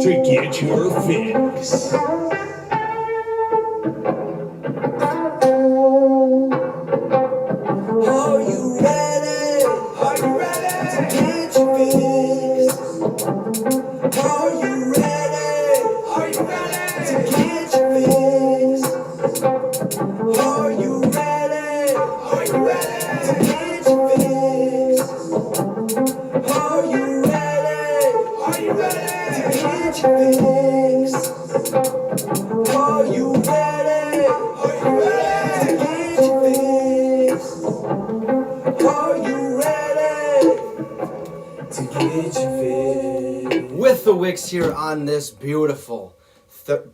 to get your fix. Are you ready? Are you ready to get your fix? Are you ready? Are you ready to get your fix? Are you ready? Are you ready to get your fix? Are you ready? Are you ready to get your fix? Are you ready? Are you ready to get your fix? Are you ready to get your fix? With the Wicks here on this beautiful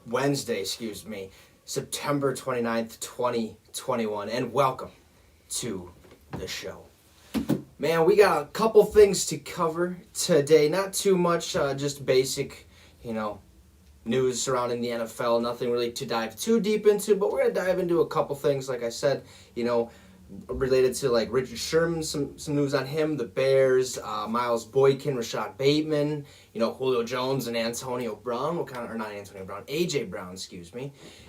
Wednesday, September 29th, 2021, and welcome to the show. Man, we got a couple things to cover today. Not too much, just basic, news surrounding the NFL. Nothing really to dive too deep into, but we're going to dive into a couple things, like I said, related to like Richard Sherman, some news on him, the Bears, Miles Boykin, Rashad Bateman, Julio Jones and Antonio Brown, AJ Brown,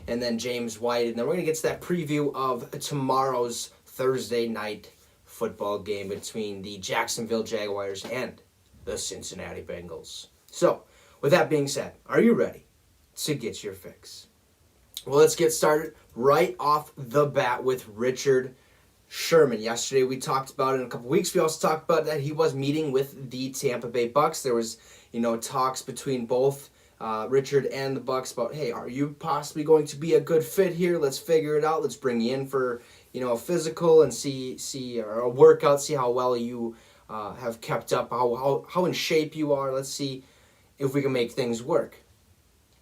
and then James White, and then we're going to get to that preview of tomorrow's Thursday night football game between the Jacksonville Jaguars and the Cincinnati Bengals. So, with that being said, are you ready to get your fix? Well, let's get started right off the bat with Richard Sherman. Yesterday we talked about it. In a couple weeks we also talked about that he was meeting with the Tampa Bay Bucks. There was, talks between both Richard and the Bucks about, hey, are you possibly going to be a good fit here? Let's figure it out. Let's bring you in for, a physical and see or a workout, see how well you have kept up, how in shape you are. Let's see if we can make things work.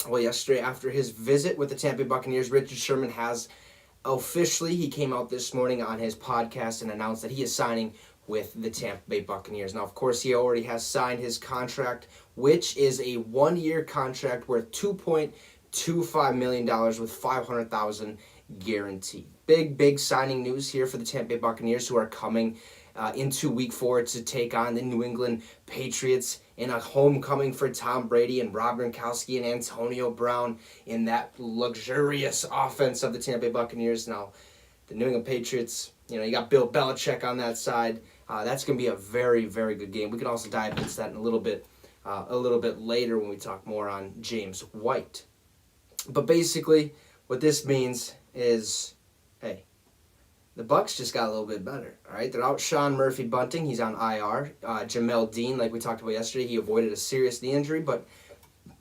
Well, yesterday after his visit with the Tampa Bay Buccaneers, Richard Sherman he came out this morning on his podcast and announced that he is signing with the Tampa Bay Buccaneers. Now, of course, he already has signed his contract, which is a one-year contract worth $2.25 million with $500,000 guaranteed. Big signing news here for the Tampa Bay Buccaneers, who are coming into Week 4 to take on the New England Patriots in a homecoming for Tom Brady and Rob Gronkowski and Antonio Brown in that luxurious offense of the Tampa Bay Buccaneers. Now, the New England Patriots, you got Bill Belichick on that side. That's going to be a very, very good game. We can also dive into that in a little bit later when we talk more on James White. But basically, what this means is, hey, the Bucs just got a little bit better, all right? They're out Sean Murphy-Bunting. He's on IR. Jamel Dean, like we talked about yesterday, he avoided a serious knee injury, but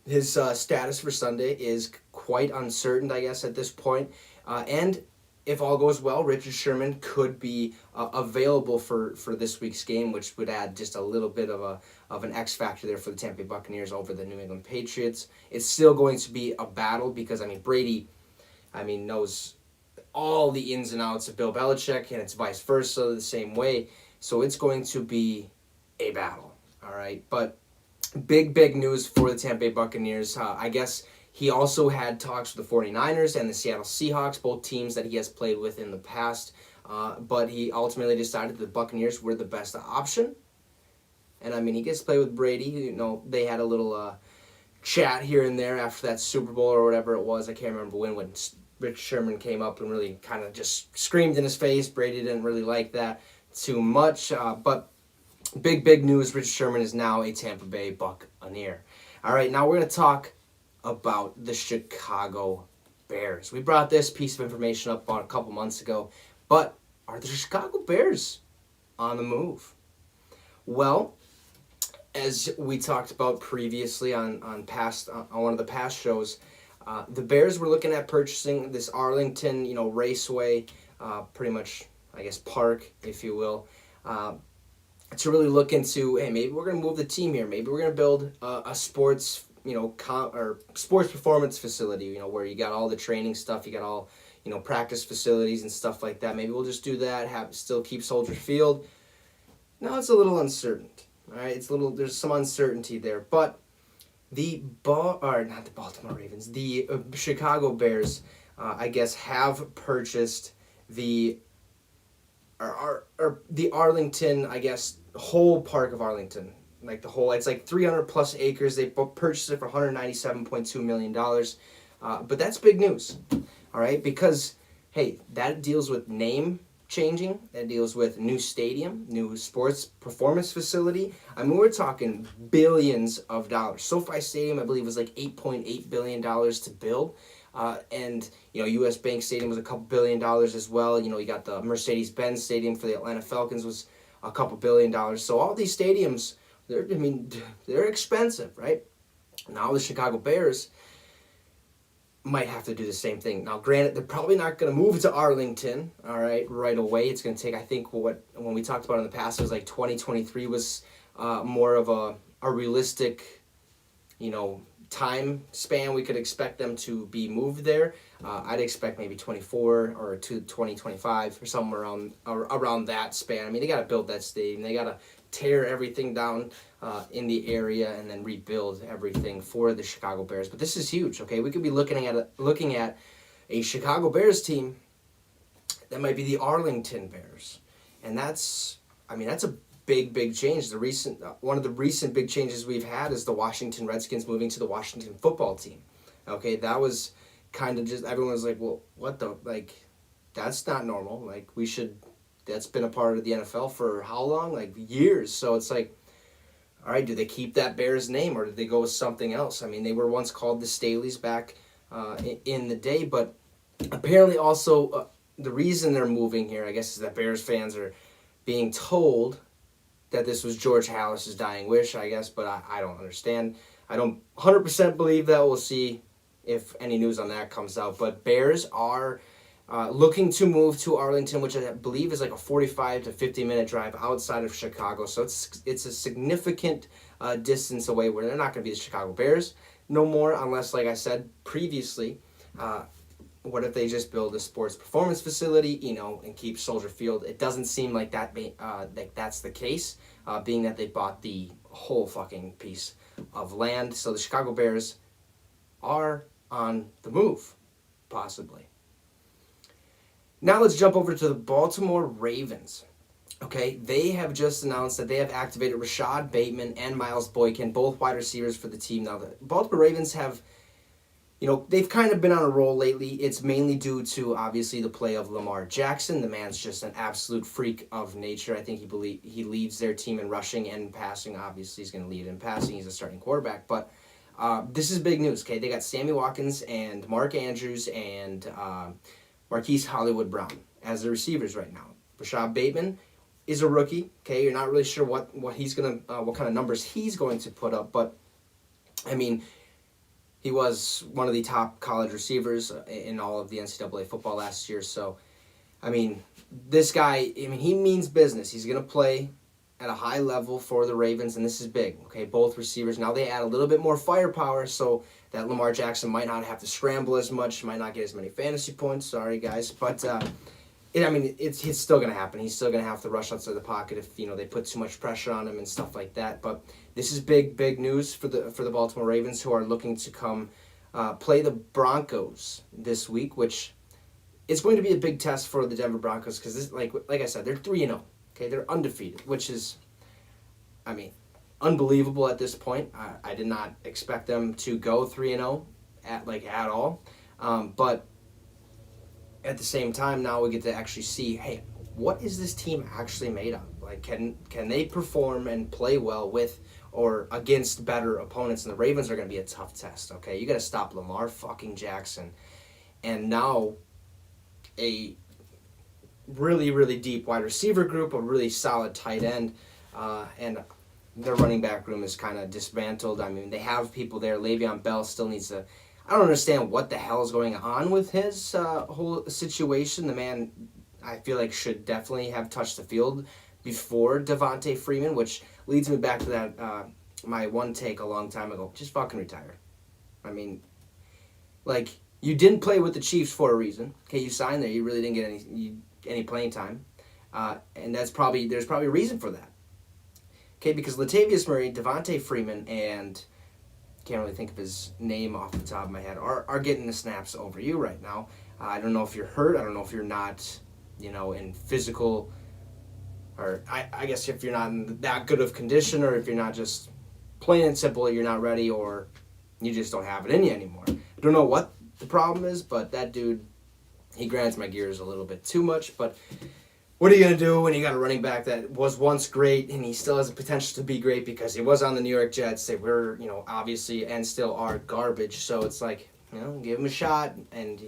his status for Sunday is quite uncertain, I guess, at this point. And if all goes well, Richard Sherman could be available for this week's game, which would add just a little bit of an X factor there for the Tampa Bay Buccaneers over the New England Patriots. It's still going to be a battle because, Brady, knows all the ins and outs of Bill Belichick, and it's vice versa the same way. So it's going to be a battle, all right? But big news for the Tampa Bay Buccaneers. I guess he also had talks with the 49ers and the Seattle Seahawks, both teams that he has played with in the past. But he ultimately decided the Buccaneers were the best option. And, he gets to play with Brady. They had a little chat here and there after that Super Bowl or whatever it was. I can't remember when Rich Sherman came up and really kind of just screamed in his face. Brady didn't really like that too much. But big news, Rich Sherman is now a Tampa Bay Buccaneer. All right, now we're going to talk about the Chicago Bears. We brought this piece of information up about a couple months ago, but are the Chicago Bears on the move? Well, as we talked about previously on one of the past shows, the Bears were looking at purchasing this Arlington, raceway, pretty much, I guess, park, if you will, to really look into, hey, maybe we're going to move the team here. Maybe we're going to build a sports, sports performance facility, where you got all the training stuff, you got all, practice facilities and stuff like that. Maybe we'll just do that, still keep Soldier Field. Now it's a little uncertain, all right? There's some uncertainty there, but not the Baltimore Ravens, the Chicago Bears, I guess, have purchased the Arlington, I guess, whole park of Arlington. like the whole, it's like 300 plus acres. They purchased it for $197.2 million. But that's big news, all right? Because, hey, that deals with name changing. That deals with new stadium, new sports performance facility. I mean, we're talking billions of dollars. SoFi Stadium, I believe, was like $8.8 billion to build. And, U.S. Bank Stadium was a couple $1 billion as well. You got the Mercedes-Benz Stadium for the Atlanta Falcons was a couple $1 billion. So all these stadiums, they're expensive, right? Now the Chicago Bears might have to do the same thing. Now, granted, they're probably not going to move to Arlington, all right away. It's going to take, I think, when we talked about it in the past, it was like 2023 was more of a realistic, time span we could expect them to be moved there. I'd expect maybe 24 or to 2025 or somewhere around that span. I mean, they got to build that stadium. They got to tear everything down in the area and then rebuild everything for the Chicago Bears. But this is huge, okay? We could be looking at a Chicago Bears team that might be the Arlington Bears. And that's a big change. One of the recent big changes we've had is the Washington Redskins moving to the Washington football team. Okay, that was kind of just, everyone was like, well, what the, like, that's not normal. Like, that's been a part of the NFL for how long? Like, years. So it's like, all right, do they keep that Bears name or do they go with something else? I mean, they were once called the Staleys back in the day, but apparently also the reason they're moving here, I guess, is that Bears fans are being told that this was George Halas's dying wish, I guess, but I don't understand. I don't 100% believe that. We'll see if any news on that comes out. But Bears are looking to move to Arlington, which I believe is like a 45 to 50-minute drive outside of Chicago. So it's a significant distance away where they're not going to be the Chicago Bears no more, unless, like I said previously, what if they just build a sports performance facility, and keep Soldier Field? It doesn't seem like that's the case, being that they bought the whole fucking piece of land. So the Chicago Bears are on the move, possibly. Now let's jump over to the Baltimore Ravens. Okay, they have just announced that they have activated Rashad Bateman and Miles Boykin, both wide receivers for the team. Now the Baltimore Ravens have, they've kind of been on a roll lately. It's mainly due to, obviously, the play of Lamar Jackson. The man's just an absolute freak of nature. I think he leads their team in rushing and passing. Obviously, he's going to lead in passing. He's a starting quarterback. But this is big news, okay? They got Sammy Watkins and Mark Andrews and Marquise Hollywood Brown as the receivers right now. Rashad Bateman is a rookie, okay? You're not really sure what kind of numbers he's going to put up. But, I mean, he was one of the top college receivers in all of the NCAA football last year. So, I mean, this guy, he means business. He's going to play at a high level for the Ravens, and this is big, okay? Both receivers. Now they add a little bit more firepower so that Lamar Jackson might not have to scramble as much, might not get as many fantasy points. Sorry, guys. But, it's still going to happen. He's still going to have to rush outside the pocket if, they put too much pressure on him and stuff like that. But this is big news for the Baltimore Ravens, who are looking to come play the Broncos this week, which is going to be a big test for the Denver Broncos because, like I said, they're 3-0. Okay, they're undefeated, which is, unbelievable at this point. I did not expect them to go 3-0 at all. But at the same time, now we get to actually see, hey, what is this team actually made of? Like, can they perform and play well with or against better opponents? And the Ravens are going to be a tough test, okay? You got to stop Lamar fucking Jackson. And now a really deep wide receiver group, a really solid tight end, and their running back room is kind of dismantled. I mean, they have people there. Le'Veon Bell still needs to... I don't understand what the hell is going on with his whole situation. The man, I feel like, should definitely have touched the field before Devontae Freeman, which leads me back to that my one take a long time ago. Just fucking retire. I mean, like, you didn't play with the Chiefs for a reason. Okay, you signed there. You really didn't get any playing time. And there's probably a reason for that. Okay, because Latavius Murray, Devontae Freeman, and... can't really think of his name off the top of my head, are getting the snaps over you right now. I don't know if you're hurt. I don't know if you're not, in physical or I guess if you're not in that good of condition, or if you're not just plain and simple, you're not ready, or you just don't have it in you anymore. I don't know what the problem is, but that dude, he grinds my gears a little bit too much. But what are you going to do when you got a running back that was once great and he still has the potential to be great because he was on the New York Jets? They were, obviously and still are garbage. So it's like, give him a shot and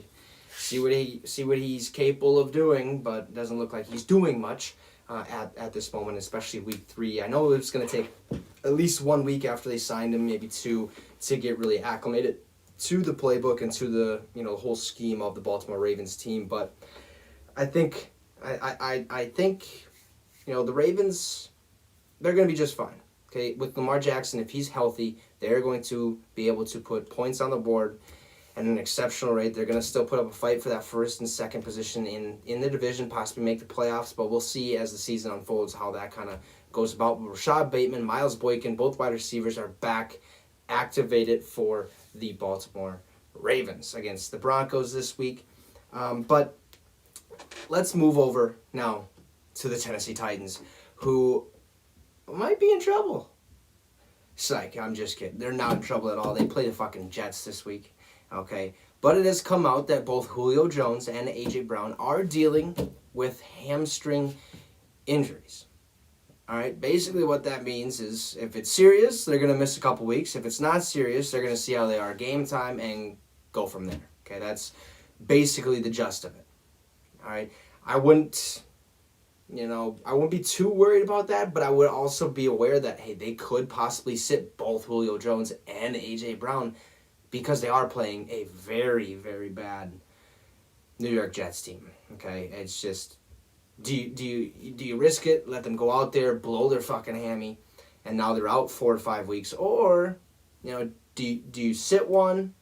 see what he's capable of doing, but it doesn't look like he's doing much at this moment, especially week 3. I know it's going to take at least 1 week after they signed him, maybe 2, to get really acclimated to the playbook and to the whole scheme of the Baltimore Ravens team. But I think the Ravens, they're going to be just fine. Okay, with Lamar Jackson, if he's healthy, they're going to be able to put points on the board at an exceptional rate. They're going to still put up a fight for that first and second position in the division, possibly make the playoffs, but we'll see as the season unfolds how that kind of goes about. Rashad Bateman, Miles Boykin, both wide receivers are back, activated for the Baltimore Ravens against the Broncos this week. But let's move over now to the Tennessee Titans, who might be in trouble. Psych, I'm just kidding. They're not in trouble at all. They play the fucking Jets this week. Okay, but it has come out that both Julio Jones and A.J. Brown are dealing with hamstring injuries. All right, basically what that means is if it's serious, they're going to miss a couple weeks. If it's not serious, they're going to see how they are game time and go from there. Okay, that's basically the gist of it. All right, I wouldn't be too worried about that, but I would also be aware that, hey, they could possibly sit both Julio Jones and A.J. Brown because they are playing a very, very bad New York Jets team. Okay, it's just, do you risk it? Let them go out there, blow their fucking hammy, and now they're out 4 or 5 weeks, or do you sit one?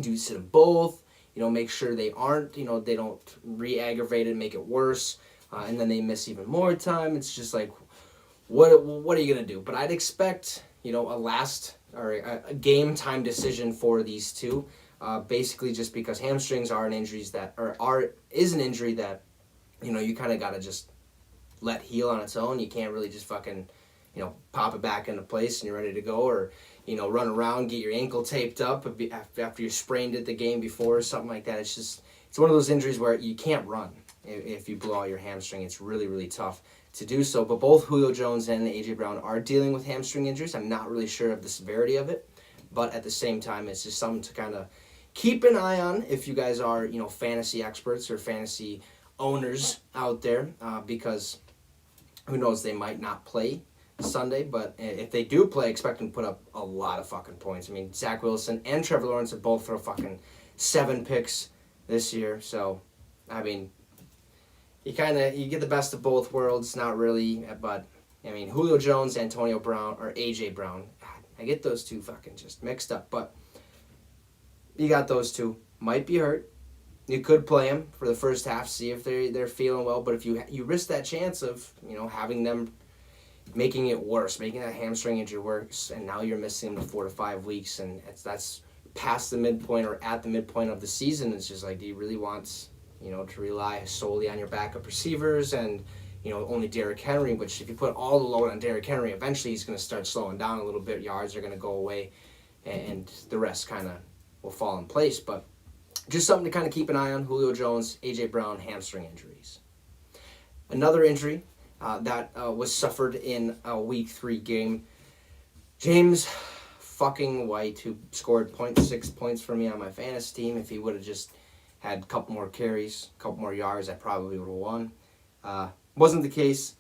Do you sit them both? Make sure they aren't. They don't re-aggravate it, make it worse, and then they miss even more time. It's just like, what are you gonna do? But I'd expect a game time decision for these two, basically just because hamstrings are an injury that you kind of gotta just let heal on its own. You can't really just fucking pop it back into place and you're ready to go, or run around, get your ankle taped up after you sprained it the game before or something like that. It's one of those injuries where you can't run if you blow out your hamstring. It's really, really tough to do so. But both Julio Jones and A.J. Brown are dealing with hamstring injuries. I'm not really sure of the severity of it, but at the same time, it's just something to kind of keep an eye on if you guys are, fantasy experts or fantasy owners out there, because who knows, they might not play Sunday, but if they do play, expect them to put up a lot of fucking points. I mean, Zach Wilson and Trevor Lawrence have both thrown fucking 7 picks this year, so, I mean, you get the best of both worlds, not really, but, I mean, Julio Jones, Antonio Brown, or A.J. Brown, I get those two fucking just mixed up, but you got those two, might be hurt. You could play them for the first half, see if they're feeling well, but if you risk that chance of, having them making it worse, making that hamstring injury worse, and now you're missing them 4 to 5 weeks, and that's past the midpoint or at the midpoint of the season. It's just like, do you really want to rely solely on your backup receivers and only Derrick Henry? Which, if you put all the load on Derrick Henry, eventually he's going to start slowing down a little bit. Yards are going to go away, and the rest kind of will fall in place. But just something to kind of keep an eye on: Julio Jones, A.J. Brown, hamstring injuries. Another injury that was suffered in a Week 3 game. James fucking White, who scored 0.6 points for me on my fantasy team. If he would have just had a couple more carries, a couple more yards, I probably would have won. Wasn't the case,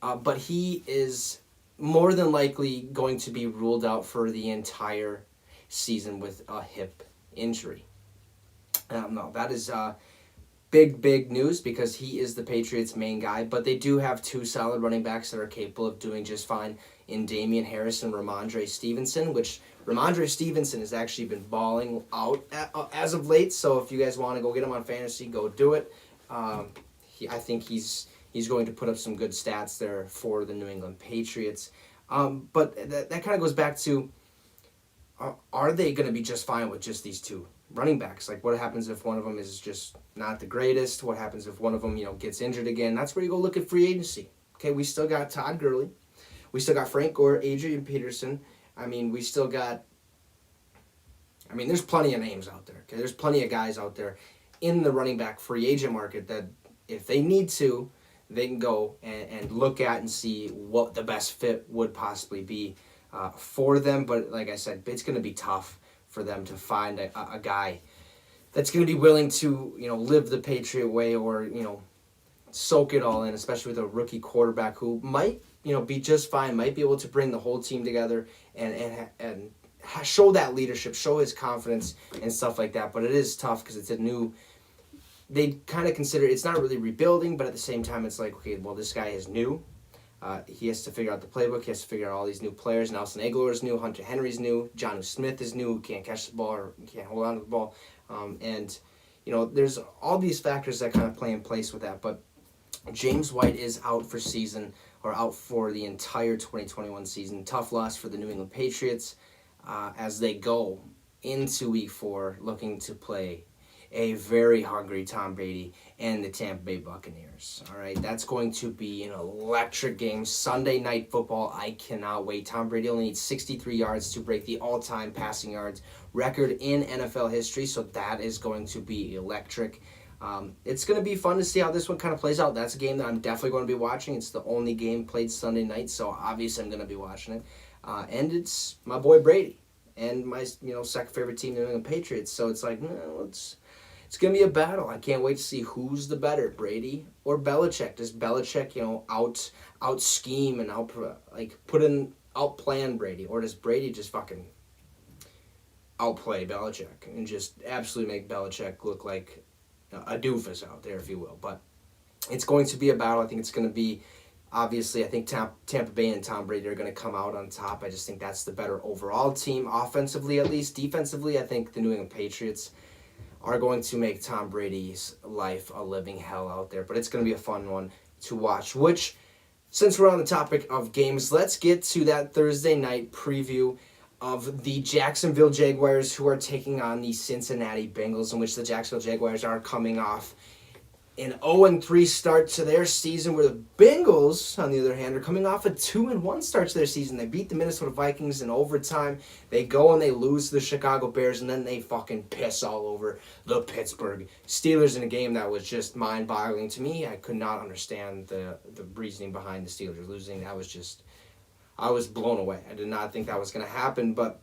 but he is more than likely going to be ruled out for the entire season with a hip injury. No, that is big news because he is the Patriots' main guy, but they do have 2 solid running backs that are capable of doing just fine in Damian Harris and Ramondre Stevenson, which Ramondre Stevenson has actually been balling out as of late, so if you guys want to go get him on fantasy, go do it. I think he's going to put up some good stats there for the New England Patriots. But that kind of goes back to, are they going to be just fine with just these 2 running backs? Like, what happens if one of them is just not the greatest? What happens if one of them, gets injured again? That's where you go look at free agency. Okay, we still got Todd Gurley. We still got Frank Gore, Adrian Peterson. I mean, we still got... I mean, there's plenty of names out there. Okay, there's plenty of guys out there in the running back free agent market that if they need to, they can go and look at and see what the best fit would possibly be for them. But like I said, it's going to be tough for them to find a guy that's going to be willing to, live the Patriot way or, soak it all in, especially with a rookie quarterback who might, be just fine, might be able to bring the whole team together and show that leadership, show his confidence and stuff like that. But it is tough because it's a new... They kind of consider it's not really rebuilding, but at the same time, it's like, okay, well, this guy is new. He has to figure out the playbook. He has to figure out all these new players. Nelson Aguilar is new. Hunter Henry's new. Jonnu Smith is new. Who can't catch the ball or can't hold on to the ball. There's all these factors that kind of play in place with that. But James White is out for the entire 2021 season. Tough loss for the New England Patriots as they go into Week 4 looking to play a very hungry Tom Brady and the Tampa Bay Buccaneers. All right, that's going to be an electric game. Sunday Night Football. I cannot wait. Tom Brady only needs 63 yards to break the all-time passing yards record in NFL history, so that is going to be electric. It's going to be fun to see how this one kind of plays out. That's a game that I'm definitely going to be watching. It's the only game played Sunday night, so obviously I'm going to be watching it. And it's my boy Brady and my second favorite team, the New England Patriots. So it's like, it's going to be a battle. I can't wait to see who's the better, Brady or Belichick. Does Belichick, out scheme and outplan Brady, or does Brady just fucking outplay Belichick and just absolutely make Belichick look like a doofus out there, if you will? But it's going to be a battle. I think it's going to be, obviously, I think Tampa Bay and Tom Brady are going to come out on top. I just think that's the better overall team, offensively at least. Defensively, I think the New England Patriots are going to make Tom Brady's life a living hell out there. But it's going to be a fun one to watch. Which, since we're on the topic of games, let's get to that Thursday night preview of the Jacksonville Jaguars, who are taking on the Cincinnati Bengals, in which the Jacksonville Jaguars are coming off an 0-3 start to their season, where the Bengals, on the other hand, are coming off a 2-1 start to their season. They beat the Minnesota Vikings in overtime. They go and they lose to the Chicago Bears, and then they fucking piss all over the Pittsburgh Steelers in a game that was just mind-boggling to me. I could not understand the reasoning behind the Steelers losing. I was blown away. I did not think that was going to happen, but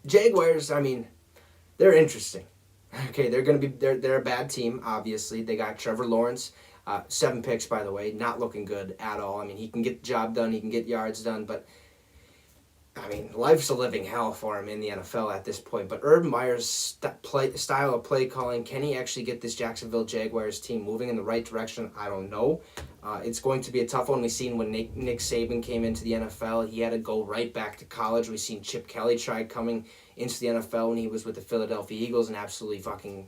Jaguars, they're interesting. Okay, they're a bad team, obviously. They got Trevor Lawrence, 7 picks, by the way, not looking good at all. He can get the job done, he can get yards done, but life's a living hell for him in the NFL at this point. But Urban Meyer's style of play calling, can he actually get this Jacksonville Jaguars team moving in the right direction? I don't know. It's going to be a tough one. We've seen when Nick Saban came into the NFL, he had to go right back to college. We've seen Chip Kelly try coming into the NFL when he was with the Philadelphia Eagles and absolutely fucking,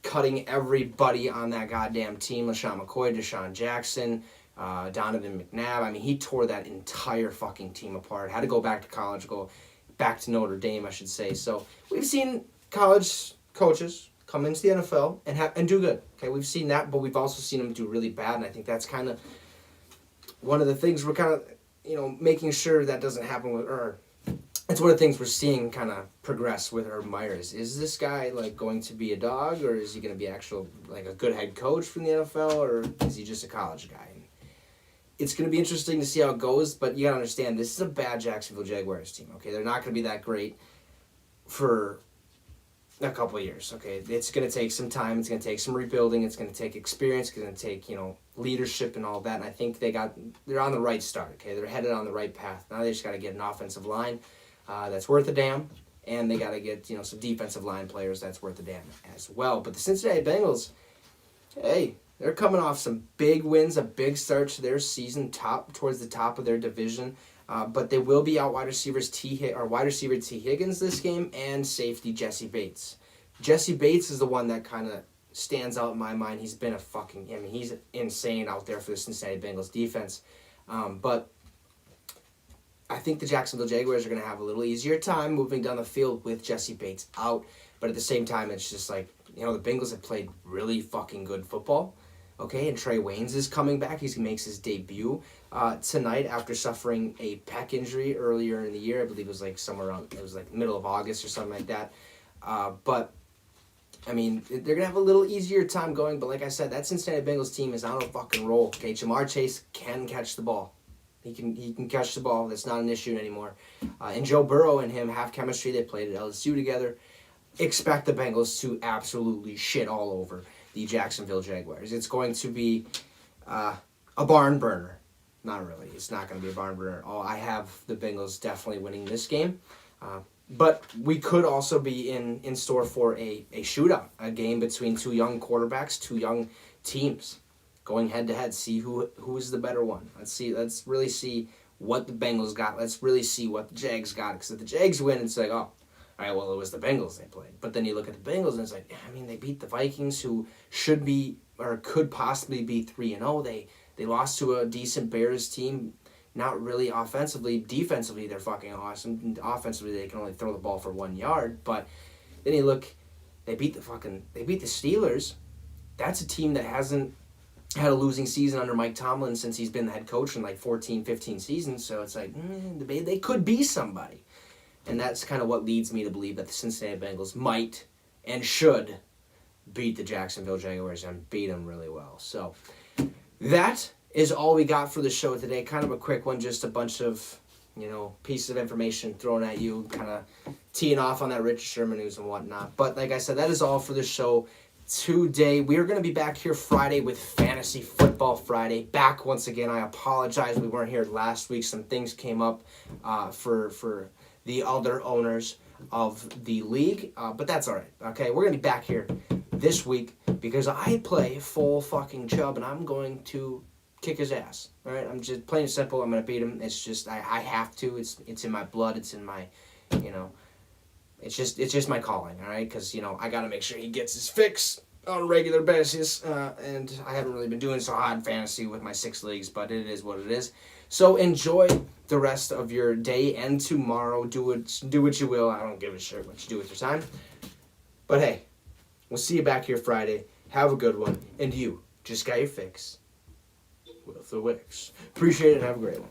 cutting everybody on that goddamn team. LaShawn McCoy, Deshaun Jackson, Donovan McNabb. he tore that entire fucking team apart. Had to go back to college, go back to Notre Dame, I should say. So we've seen college coaches come into the NFL and do good. Okay, we've seen that, but we've also seen them do really bad, and I think that's kind of one of the things we're kind of, making sure that doesn't happen with it's one of the things we're seeing kind of progress with Urban Meyer. Is this guy going to be a dog, or is he going to be a good head coach from the NFL, or is he just a college guy? And it's going to be interesting to see how it goes, but you got to understand, this is a bad Jacksonville Jaguars team, okay? They're not going to be that great for a couple of years, okay? It's going to take some time. It's going to take some rebuilding. It's going to take experience. It's going to take, leadership and all that, and I think they're on the right start, okay? They're headed on the right path. Now they just got to get an offensive line that's worth a damn, and they got to get some defensive line players that's worth a damn as well. But the Cincinnati Bengals, hey, they're coming off some big wins, a big start to their season, towards the top of their division. But they will be out wide receiver T. Higgins this game and safety Jesse Bates. Jesse Bates is the one that kind of stands out in my mind. He's been he's insane out there for the Cincinnati Bengals defense. But I think the Jacksonville Jaguars are going to have a little easier time moving down the field with Jesse Bates out. But at the same time, it's just the Bengals have played really fucking good football. Okay, and Trey Waynes is coming back. He makes his debut tonight after suffering a pec injury earlier in the year. I believe it was like somewhere around, it was like middle of August or something like that. But, I mean, they're going to have a little easier time going. But like I said, that Cincinnati Bengals team is on a fucking roll. Okay, Jamar Chase can catch the ball. He can catch the ball. That's not an issue anymore. And Joe Burrow and him have chemistry. They played at LSU together. Expect the Bengals to absolutely shit all over the Jacksonville Jaguars. It's going to be a barn burner. Not really. It's not going to be a barn burner at all. I have the Bengals definitely winning this game. But we could also be in store for a shootout, a game between two young quarterbacks, two young teams going head-to-head. See who is the better one. Let's really see what the Bengals got. Let's really see what the Jags got. Because if the Jags win, it's like, oh, all right, well, it was the Bengals they played. But then you look at the Bengals, and it's like, I mean, they beat the Vikings, who should be, or could possibly be 3-0. They lost to a decent Bears team, not really offensively. Defensively, they're fucking awesome. Offensively, they can only throw the ball for 1 yard. But then you look, they beat the Steelers. That's a team that hasn't had a losing season under Mike Tomlin since he's been the head coach in like 14, 15 seasons. So it's like, they could be somebody. And that's kind of what leads me to believe that the Cincinnati Bengals might and should beat the Jacksonville Jaguars and beat them really well. So that is all we got for the show today. Kind of a quick one, just a bunch of, pieces of information thrown at you, kind of teeing off on that Richard Sherman news and whatnot. But like I said, that is all for the show today. We are going to be back here Friday with Fantasy Football Friday. Back once again. I apologize we weren't here last week. Some things came up for the other owners of the league, but that's all right. Okay, we're going to be back here this week because I play full fucking Chubb and I'm going to kick his ass. All right, I'm just plain and simple. I'm going to beat him. It's just I have to. It's in my blood. It's in my, it's just my calling. All right, because I got to make sure he gets his fix on a regular basis, and I haven't really been doing so hot in fantasy with my 6 leagues, but it is what it is. So enjoy the rest of your day and tomorrow. Do what you will. I don't give a shit what you do with your time. But hey, we'll see you back here Friday. Have a good one. And you just got your fix with the Wicks. Appreciate it and have a great one.